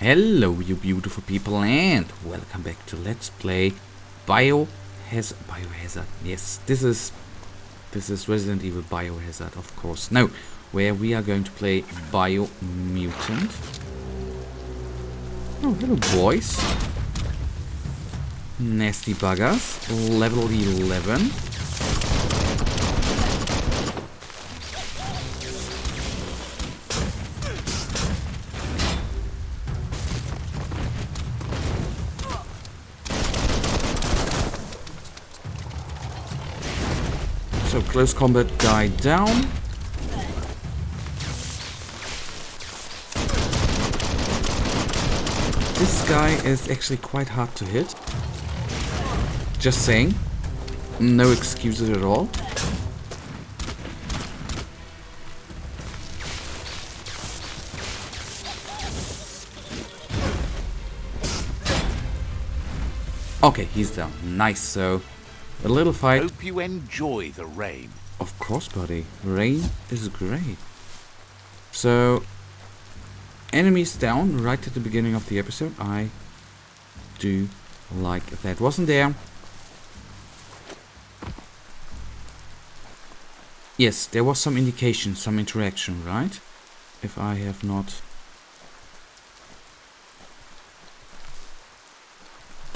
Hello, you beautiful people, and welcome back to Let's Play Biohazard. Yes, this is Resident Evil Biohazard, of course. No, where we are going to play Biomutant. Oh, hello, boys. Nasty buggers. Level 11. So close combat guy down. This guy is actually quite hard to hit. Just saying. No excuses at all. Okay, he's down. Nice, so a little fight. Hope you enjoy the rain. Of course, buddy. Rain is great. So, enemies down right at the beginning of the episode. I do like that. Wasn't there? Yes, there was some indication, some interaction, right? If I have not...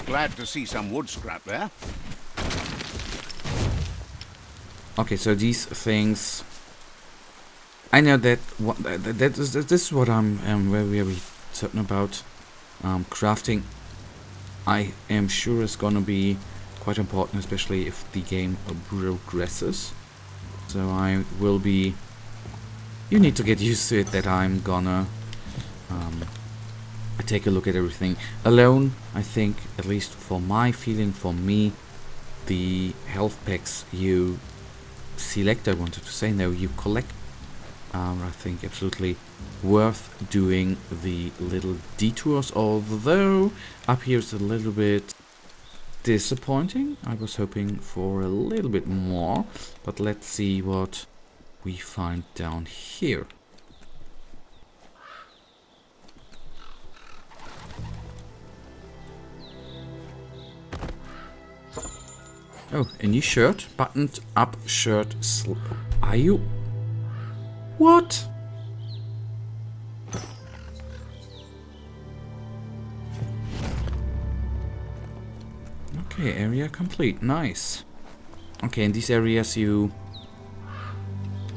Glad to see some wood scrap there. Okay, so these things... I know that this is what I'm very certain about. Crafting, I am sure is gonna be quite important, especially if the game progresses. So I will be... You need to get used to it that I'm gonna take a look at everything. Alone, I think, at least for my feeling, for me, the health packs you select, I wanted to say, no, you collect, I think absolutely worth doing the little detours, although up here is a little bit disappointing. I was hoping for a little bit more, but let's see what we find down here. Oh, a new shirt, buttoned up shirt. Are you? What? Okay, area complete. Nice. Okay, in these areas you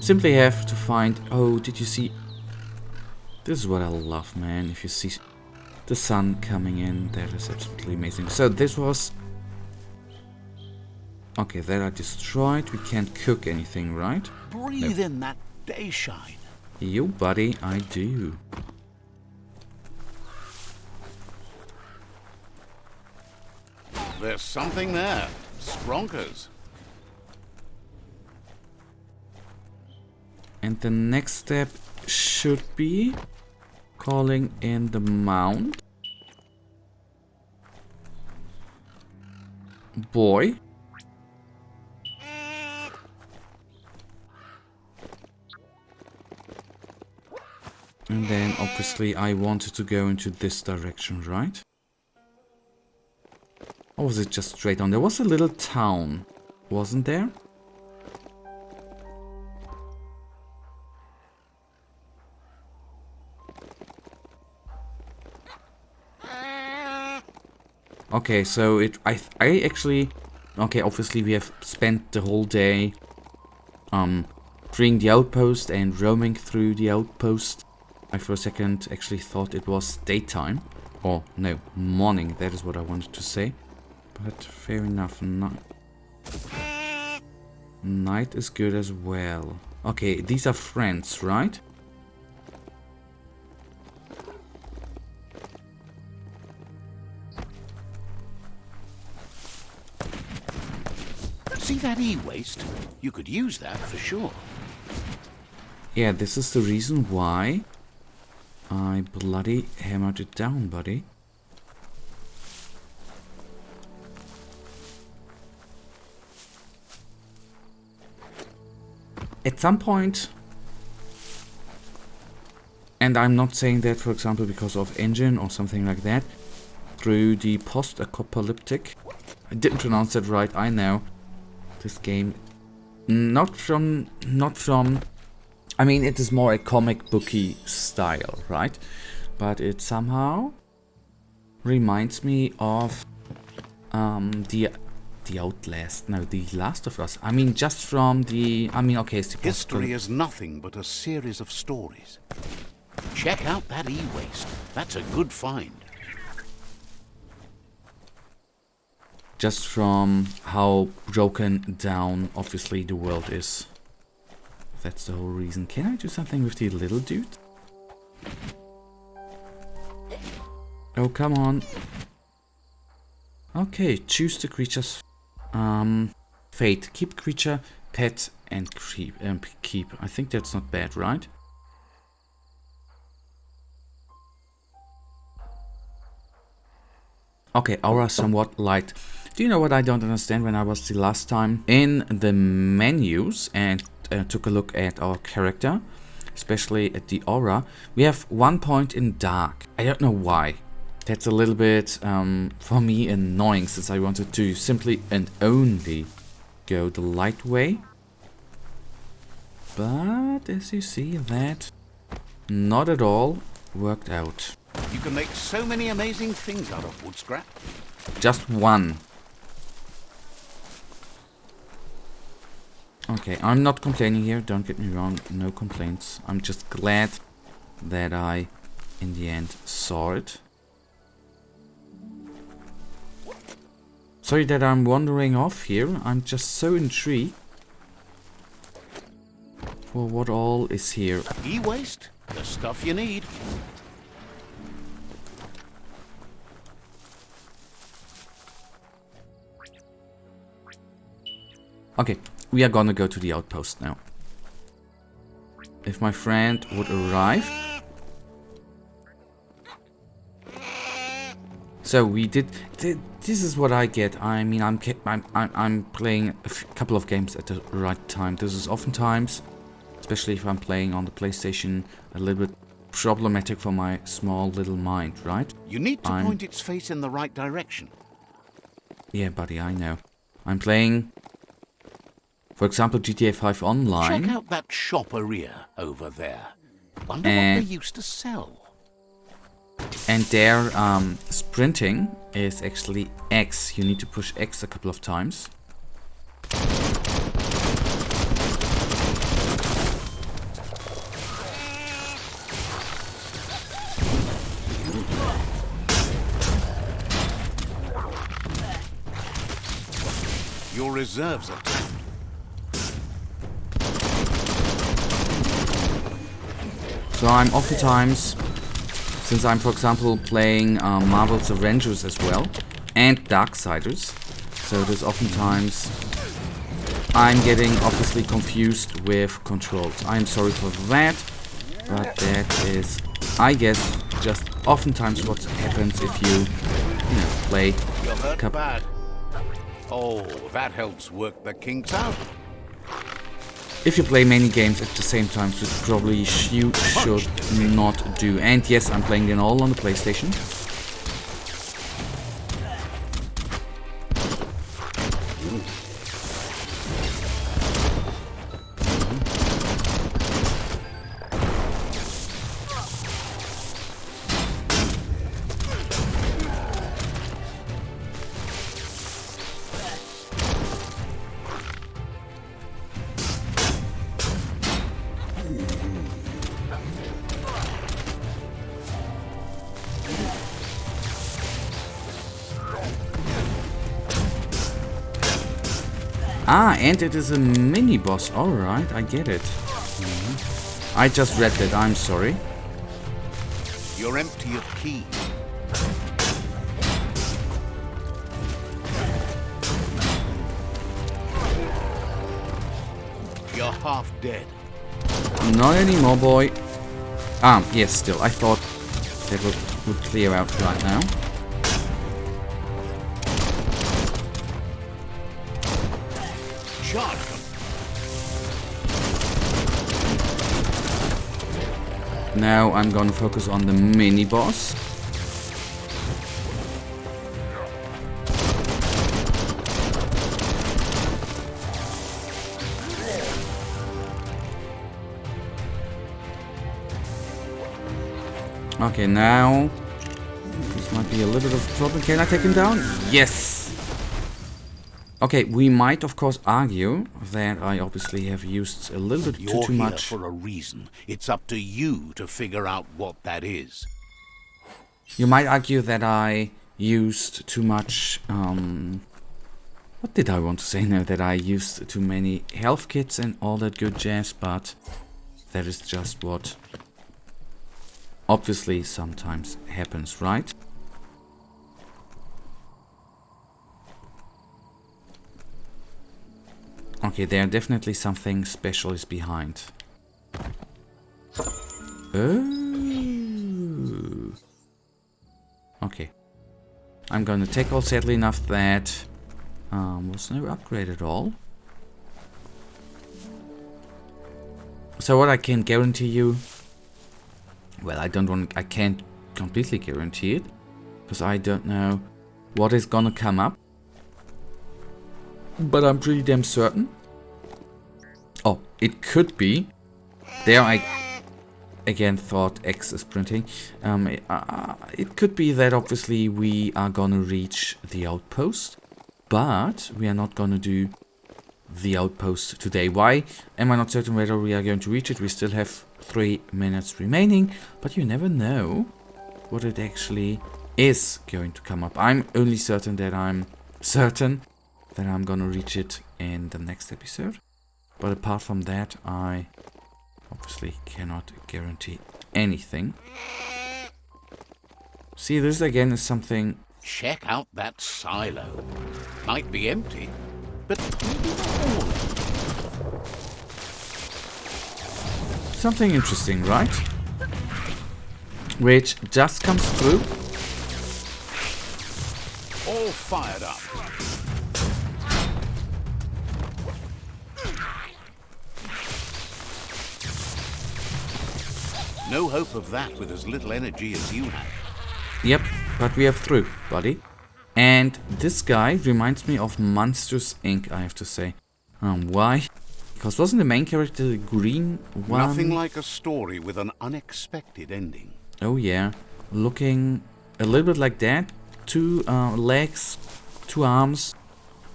simply have to find... Oh, did you see? This is what I love, man. If you see the sun coming in, that is absolutely amazing. So this was... Okay, that I destroyed. We can't cook anything, right? Breathe in that day shine. You, buddy, I do. There's something there. Stronkers. And the next step should be calling in the mount. Boy. And then obviously I wanted to go into this direction, right? Or was it just straight on? There was a little town, wasn't there? Okay, so I actually... Okay, obviously we have spent the whole day freeing the outpost and roaming through the outpost. I for a second actually thought it was daytime. Or no, morning, that is what I wanted to say. But fair enough, night is good as well. Okay, these are friends, right? See that e-waste? You could use that for sure. Yeah, this is the reason why I bloody hammered it down, buddy. At some point And I'm not saying that, for example, because of engine or something like that. Through the post-apocalyptic, I didn't pronounce that right, I know. This game, not from, I mean, it is more a comic booky style, right? But it somehow reminds me of the Outlast, no, the Last of Us. I mean, just from the, I mean, okay, it's the History is nothing but a series of stories. Check out that e-waste. That's a good find. just from how broken down, obviously, the world is. That's the whole reason. Can I do something with the little dude? Oh, come on. Okay, choose the creature's fate. Keep creature, pet, and keep. I think that's not bad, right? Okay, aura somewhat light. Do you know what I don't understand? When I was the last time in the menus and took a look at our character, especially at the aura, we have 1 point in dark. I don't know why. That's a little bit, for me, annoying, since I wanted to simply and only go the light way. But, as you see, that not at all worked out. You can make so many amazing things out of wood scrap. Just one. Okay, I'm not complaining here, don't get me wrong, no complaints. I'm just glad that I, in the end, saw it. Sorry that I'm wandering off here, I'm just so intrigued for what all is here. E-waste, the stuff you need. Okay, we are gonna go to the outpost now. If my friend would arrive. So we did. This is what I get. I mean, I'm playing a couple of games at the right time. This is oftentimes, especially if I'm playing on the PlayStation, a little bit problematic for my small little mind, right? You need to point its face in the right direction. Yeah, buddy, I know. I'm playing, for example, GTA 5 Online. Check out that shop area over there. Wonder what they used to sell. And their sprinting is actually X. You need to push X a couple of times. Your reserves are tapped. So I'm oftentimes, since I'm, for example, playing Marvel's Avengers as well, and Darksiders, so there's oftentimes I'm getting obviously confused with controls. I'm sorry for that, but that is, I guess, just oftentimes what happens if you know, play. You're hurt bad. Oh, that helps work the kinks out. If you play many games at the same time, which probably you should not do. And yes, I'm playing them all on the PlayStation. Ah, and it is a mini-boss. Alright, I get it. I just read that, I'm sorry. You're empty of key. You're half dead. Not anymore, boy. Ah, yes, still. I thought that would clear out right now. Now I'm gonna focus on the mini boss. Okay, now this might be a little bit of a problem. Can I take him down? Yes! Okay, we might of course argue that I obviously have used a little bit You're too here much. for a reason. It's up to you to figure out what that is. You might argue that I used too much, what did I want to say now? That I used too many health kits and all that good jazz, but that is just what obviously sometimes happens, right? Okay, there definitely something special is behind. Oh. Okay. I'm gonna tackle, sadly enough, that was no upgrade at all. So what I can guarantee you, well, I can't completely guarantee it, because I don't know what is gonna come up. But I'm pretty damn certain. Oh, it could be. There I again thought X is printing. It could be that obviously we are gonna reach the outpost, but we are not gonna do the outpost today. Why am I not certain whether we are going to reach it? We still have 3 minutes remaining, but you never know what it actually is going to come up. I'm only certain that I'm gonna reach it in the next episode. But apart from that, I obviously cannot guarantee anything. See, this again is something... Check out that silo. Might be empty, but maybe not all. Something interesting, right? Which just comes through. All fired up. No hope of that with as little energy as you have. Yep, but we are through, buddy. And this guy reminds me of Monsters Inc., I have to say. Why? Because wasn't the main character the green one? Nothing like a story with an unexpected ending. Oh yeah, looking a little bit like that. 2 legs, 2 arms,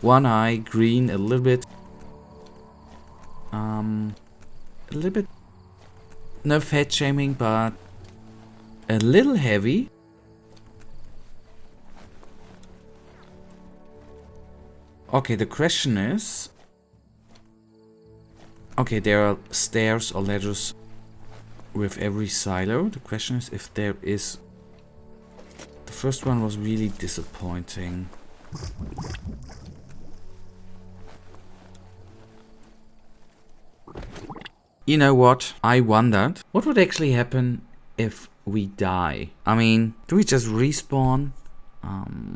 1 eye, green, a little bit, no fat shaming, but a little heavy. Okay, the question is, okay, there are stairs or ladders with every silo. The question is if there is... The first one was really disappointing. You know what? I wondered what would actually happen if we die. I mean, do we just respawn?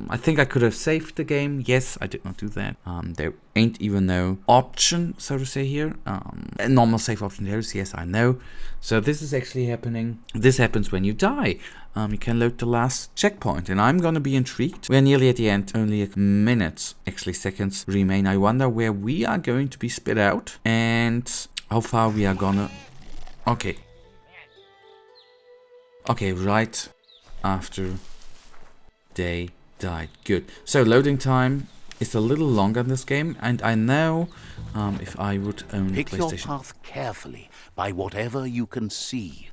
I think I could have saved the game. Yes, I did not do that. There ain't even no option, so to say, here. A normal save option there is, yes, I know. So this is actually happening. This happens when you die. You can load the last checkpoint, and I'm gonna be intrigued. We're nearly at the end. Only minutes, actually seconds, remain. I wonder where we are going to be spit out and how far we are gonna... Okay. Okay, right after they died. Good. So loading time is a little longer in this game, and I know if I would own Pick the your PlayStation... path carefully by whatever you can see.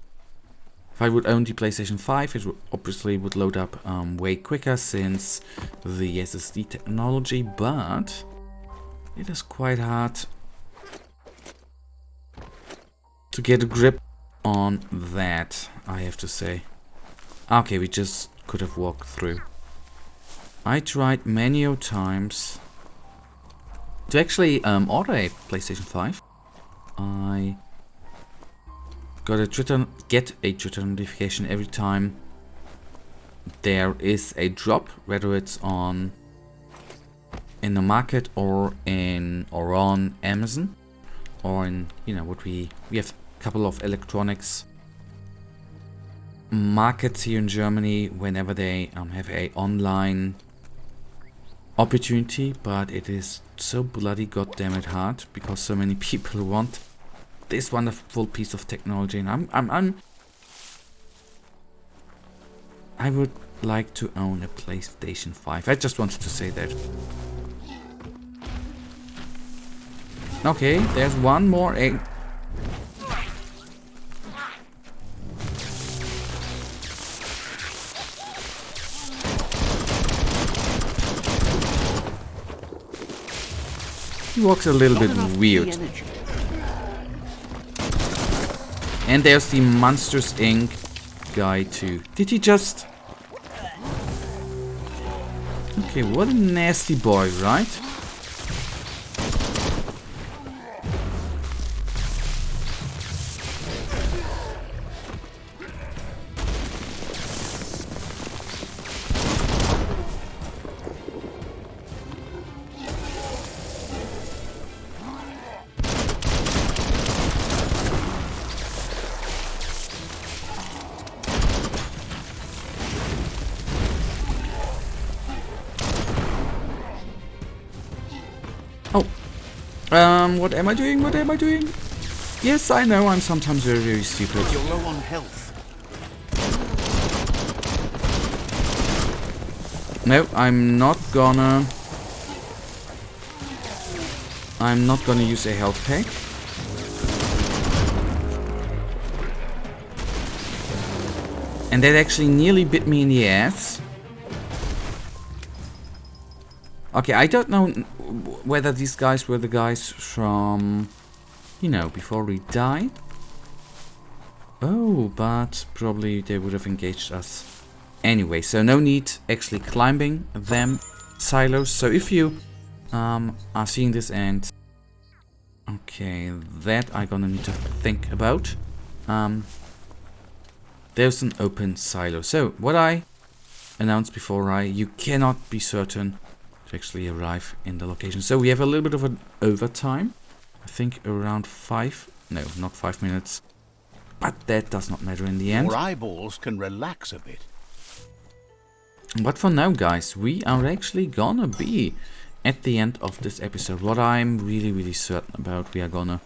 If I would own the PlayStation 5, it obviously would load up way quicker since the SSD technology, but it is quite hard to get a grip on that, I have to say. Okay, we just could have walked through. I tried many times to actually order a PlayStation 5. I get a Twitter notification every time there is a drop, whether it's in the market or on Amazon, or in, you know, what we have a couple of electronics markets here in Germany whenever they have a online opportunity, but it is so bloody goddammit hard because so many people want this wonderful piece of technology, and I would like to own a PlayStation 5. I just wanted to say that. Okay, there's one more egg. He walks a little bit weird. And there's the Monsters Inc. guy too. Did he just... Okay, what a nasty boy, right? What am I doing? What am I doing? Yes, I know, I'm sometimes very, very stupid. You're low on health. No, I'm not gonna use a health pack. And that actually nearly bit me in the ass. Okay, I don't know whether these guys were the guys from, you know, before we died. Oh, but probably they would have engaged us anyway. So no need actually climbing them silos. So if you are seeing this and... Okay, that I'm gonna need to think about. There's an open silo. So what I announced before, you cannot be certain actually arrive in the location. So we have a little bit of an overtime. I think around 5, no, not 5 minutes. But that does not matter in the end. Your eyeballs can relax a bit. But for now, guys, we are actually gonna be at the end of this episode. What I'm really, really certain about, we are gonna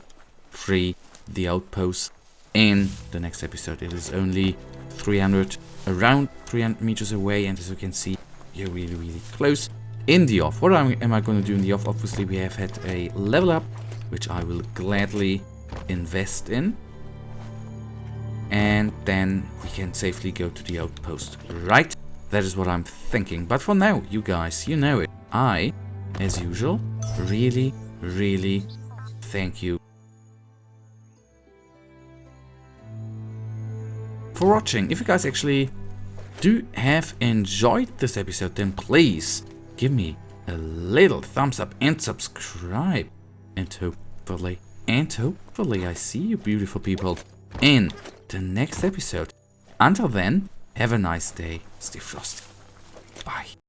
free the outpost in the next episode. It is only around 300 meters away, and as you can see, you're really, really close. In the off, what am I going to do in the off? Obviously, we have had a level up, which I will gladly invest in. And then we can safely go to the outpost, right? That is what I'm thinking. But for now, you guys, you know it. I, as usual, really, really thank you for watching. If you guys actually do have enjoyed this episode, then please give me a little thumbs up and subscribe. And hopefully I see you beautiful people in the next episode. Until then, have a nice day. Stay frosty. Bye.